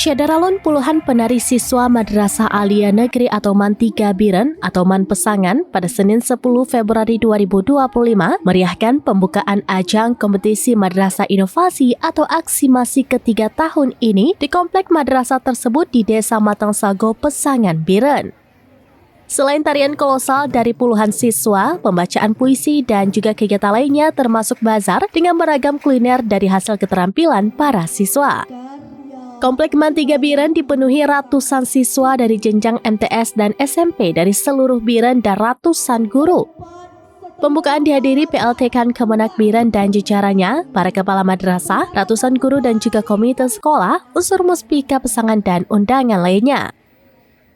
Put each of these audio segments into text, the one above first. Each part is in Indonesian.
Syadaralun puluhan penari siswa Madrasah Aliyah Negeri atau MAN 3 Biren atau MAN Pesangan pada Senin 10 Februari 2025 meriahkan pembukaan ajang kompetisi Madrasah Inovasi atau Aksi Masi ketiga tahun ini di komplek madrasah tersebut di Desa Matang Sago, Pesangan, Biren. Selain tarian kolosal dari puluhan siswa, pembacaan puisi dan juga kegiatan lainnya termasuk bazar dengan beragam kuliner dari hasil keterampilan para siswa. Komplek MAN 3 Biren dipenuhi ratusan siswa dari jenjang MTS dan SMP dari seluruh Biren dan ratusan guru. Pembukaan dihadiri PLT Kemenak Biren dan jajarannya, para kepala madrasah, ratusan guru dan juga komite sekolah, unsur muspika Pesangan dan undangan lainnya.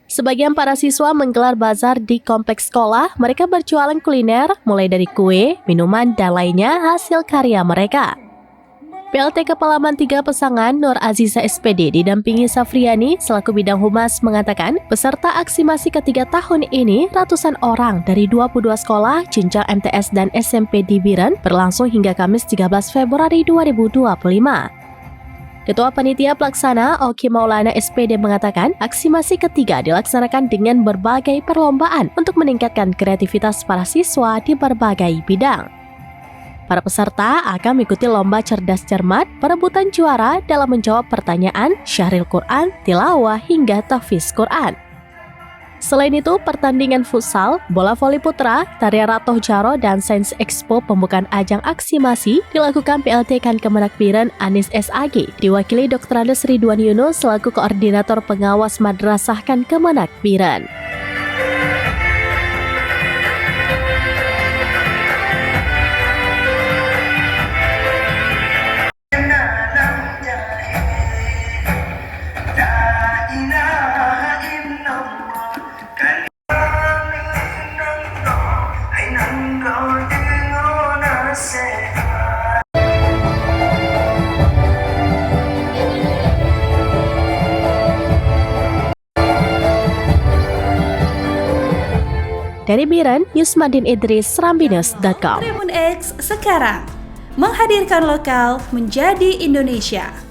Sebagian para siswa menggelar bazar di kompleks sekolah, mereka berjualan kuliner mulai dari kue, minuman, dan lainnya hasil karya mereka. PLT Kepala MAN 3 Pesangan Nur Aziza SPD didampingi Safriani selaku bidang humas mengatakan peserta aksi masi ketiga tahun ini ratusan orang dari 22 sekolah jenjang MTS dan SMP di Biren berlangsung hingga Kamis 13 Februari 2025. Ketua Panitia Pelaksana Oki Maulana SPD mengatakan aksi masi ketiga dilaksanakan dengan berbagai perlombaan untuk meningkatkan kreativitas para siswa di berbagai bidang. Para peserta akan mengikuti lomba cerdas cermat, perebutan juara dalam menjawab pertanyaan, syahril Quran, tilawah hingga tahfiz Quran. Selain itu, pertandingan futsal, bola voli putra, tarian ratoh jaro, dan sains expo pembukaan ajang aksi masi dilakukan PLT Kemenak Biren Anis SAG, diwakili Dr. Andes Ridwan Yunus selaku koordinator pengawas madrasah Kemenak Biren. Dari Biren, Yusmadin Idris, Serambi.news.com. Tribun X sekarang menghadirkan lokal menjadi Indonesia.